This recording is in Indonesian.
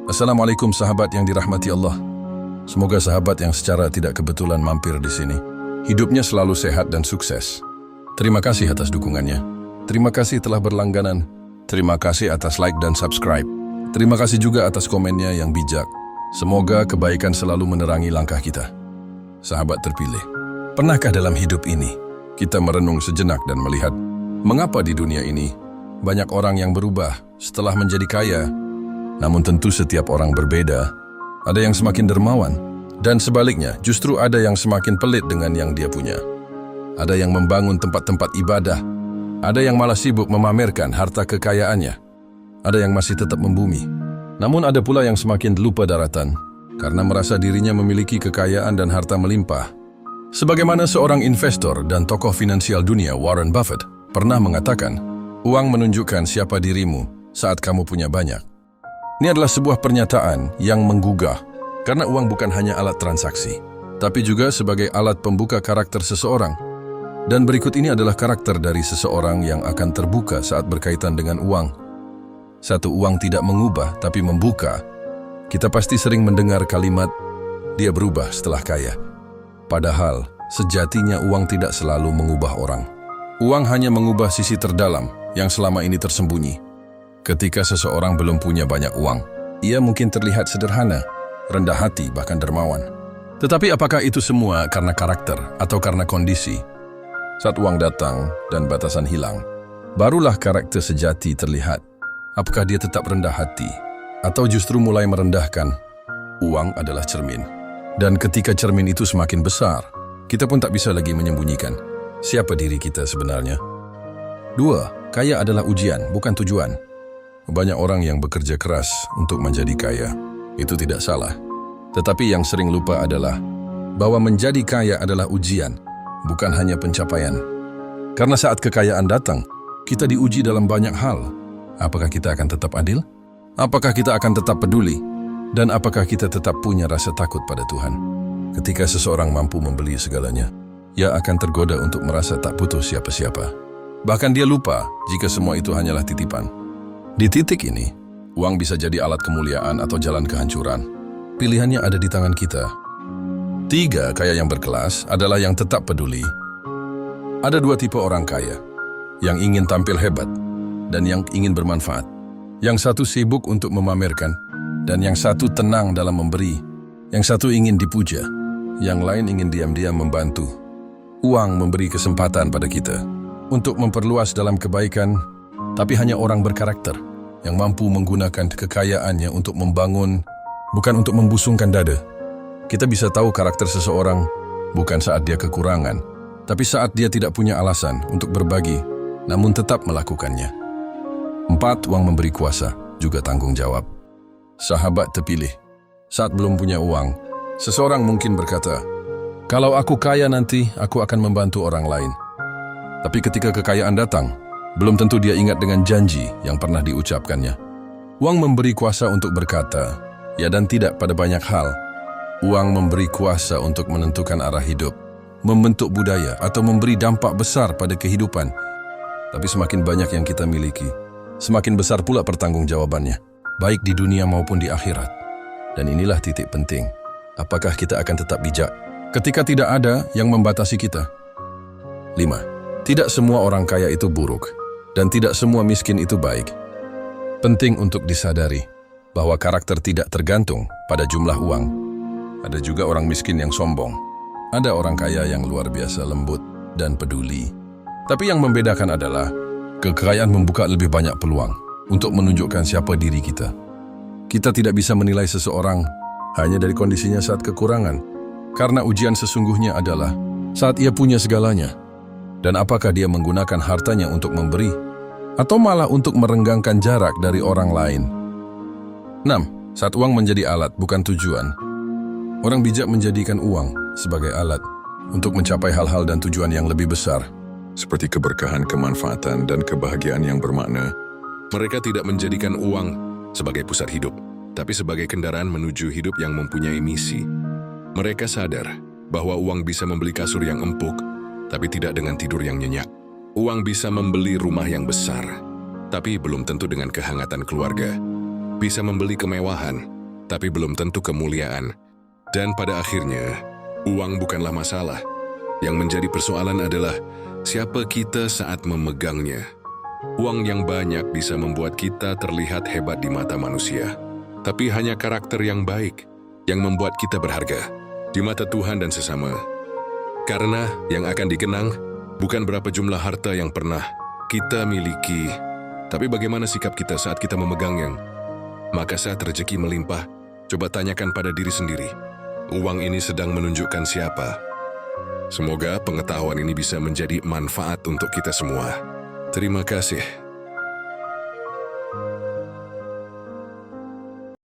Assalamualaikum sahabat yang dirahmati Allah. Semoga sahabat yang secara tidak kebetulan mampir di sini, hidupnya selalu sehat dan sukses. Terima kasih atas dukungannya. Terima kasih telah berlangganan. Terima kasih atas like dan subscribe. Terima kasih juga atas komennya yang bijak. Semoga kebaikan selalu menerangi langkah kita. Sahabat terpilih, pernahkah dalam hidup ini kita merenung sejenak dan melihat mengapa di dunia ini banyak orang yang berubah setelah menjadi kaya? Namun tentu setiap orang berbeda. Ada yang semakin dermawan, dan sebaliknya justru ada yang semakin pelit dengan yang dia punya. Ada yang membangun tempat-tempat ibadah, ada yang malah sibuk memamerkan harta kekayaannya. Ada yang masih tetap membumi. Namun ada pula yang semakin lupa daratan, karena merasa dirinya memiliki kekayaan dan harta melimpah. Sebagaimana seorang investor dan tokoh finansial dunia Warren Buffett pernah mengatakan, uang menunjukkan siapa dirimu saat kamu punya banyak. Ini adalah sebuah pernyataan yang menggugah, karena uang bukan hanya alat transaksi, tapi juga sebagai alat pembuka karakter seseorang. Dan berikut ini adalah karakter dari seseorang yang akan terbuka saat berkaitan dengan uang. 1. Uang tidak mengubah, tapi membuka. Kita pasti sering mendengar kalimat, dia berubah setelah kaya. Padahal, sejatinya uang tidak selalu mengubah orang. Uang hanya mengubah sisi terdalam yang selama ini tersembunyi. Ketika seseorang belum punya banyak uang, ia mungkin terlihat sederhana, rendah hati, bahkan dermawan. Tetapi apakah itu semua karena karakter atau karena kondisi? Saat uang datang dan batasan hilang, barulah karakter sejati terlihat. Apakah dia tetap rendah hati atau justru mulai merendahkan? Uang adalah cermin. Dan ketika cermin itu semakin besar, kita pun tak bisa lagi menyembunyikan siapa diri kita sebenarnya. 2. Kaya adalah ujian, bukan tujuan. Banyak orang yang bekerja keras untuk menjadi kaya. Itu tidak salah. Tetapi yang sering lupa adalah bahwa menjadi kaya adalah ujian, bukan hanya pencapaian. Karena saat kekayaan datang, kita diuji dalam banyak hal. Apakah kita akan tetap adil? Apakah kita akan tetap peduli? Dan apakah kita tetap punya rasa takut pada Tuhan? Ketika seseorang mampu membeli segalanya, ia akan tergoda untuk merasa tak butuh siapa-siapa. Bahkan dia lupa jika semua itu hanyalah titipan. Di titik ini, uang bisa jadi alat kemuliaan atau jalan kehancuran. Pilihannya ada di tangan kita. 3. Kaya yang berkelas adalah yang tetap peduli. Ada 2 tipe orang kaya, yang ingin tampil hebat dan yang ingin bermanfaat. Yang satu sibuk untuk memamerkan, dan yang satu tenang dalam memberi. Yang satu ingin dipuja, yang lain ingin diam-diam membantu. Uang memberi kesempatan pada kita untuk memperluas dalam kebaikan, tapi hanya orang berkarakter yang mampu menggunakan kekayaannya untuk membangun, bukan untuk membusungkan dada. Kita bisa tahu karakter seseorang bukan saat dia kekurangan, tapi saat dia tidak punya alasan untuk berbagi, namun tetap melakukannya. 4. Uang memberi kuasa, juga tanggung jawab. Sahabat terpilih, saat belum punya uang, seseorang mungkin berkata, kalau aku kaya nanti, aku akan membantu orang lain. Tapi ketika kekayaan datang, belum tentu dia ingat dengan janji yang pernah diucapkannya. Uang memberi kuasa untuk berkata, ya dan tidak pada banyak hal. Uang memberi kuasa untuk menentukan arah hidup, membentuk budaya, atau memberi dampak besar pada kehidupan. Tapi semakin banyak yang kita miliki, semakin besar pula pertanggungjawabannya, baik di dunia maupun di akhirat. Dan inilah titik penting. Apakah kita akan tetap bijak ketika tidak ada yang membatasi kita? 5. Tidak semua orang kaya itu buruk. Dan tidak semua miskin itu baik. Penting untuk disadari bahwa karakter tidak tergantung pada jumlah uang. Ada juga orang miskin yang sombong. Ada orang kaya yang luar biasa lembut dan peduli. Tapi yang membedakan adalah kekayaan membuka lebih banyak peluang untuk menunjukkan siapa diri kita. Kita tidak bisa menilai seseorang hanya dari kondisinya saat kekurangan, karena ujian sesungguhnya adalah saat ia punya segalanya. Dan apakah dia menggunakan hartanya untuk memberi, atau malah untuk merenggangkan jarak dari orang lain? 6. Saat uang menjadi alat, bukan tujuan. Orang bijak menjadikan uang sebagai alat untuk mencapai hal-hal dan tujuan yang lebih besar, seperti keberkahan, kemanfaatan, dan kebahagiaan yang bermakna. Mereka tidak menjadikan uang sebagai pusat hidup, tapi sebagai kendaraan menuju hidup yang mempunyai misi. Mereka sadar bahwa uang bisa membeli kasur yang empuk, tapi tidak dengan tidur yang nyenyak. Uang bisa membeli rumah yang besar, tapi belum tentu dengan kehangatan keluarga. Bisa membeli kemewahan, tapi belum tentu kemuliaan. Dan pada akhirnya, uang bukanlah masalah. Yang menjadi persoalan adalah siapa kita saat memegangnya. Uang yang banyak bisa membuat kita terlihat hebat di mata manusia. Tapi hanya karakter yang baik yang membuat kita berharga di mata Tuhan dan sesama. Karena yang akan dikenang bukan berapa jumlah harta yang pernah kita miliki, tapi bagaimana sikap kita saat kita memegangnya. Maka saat rezeki melimpah, coba tanyakan pada diri sendiri, uang ini sedang menunjukkan siapa? Semoga pengetahuan ini bisa menjadi manfaat untuk kita semua. Terima kasih.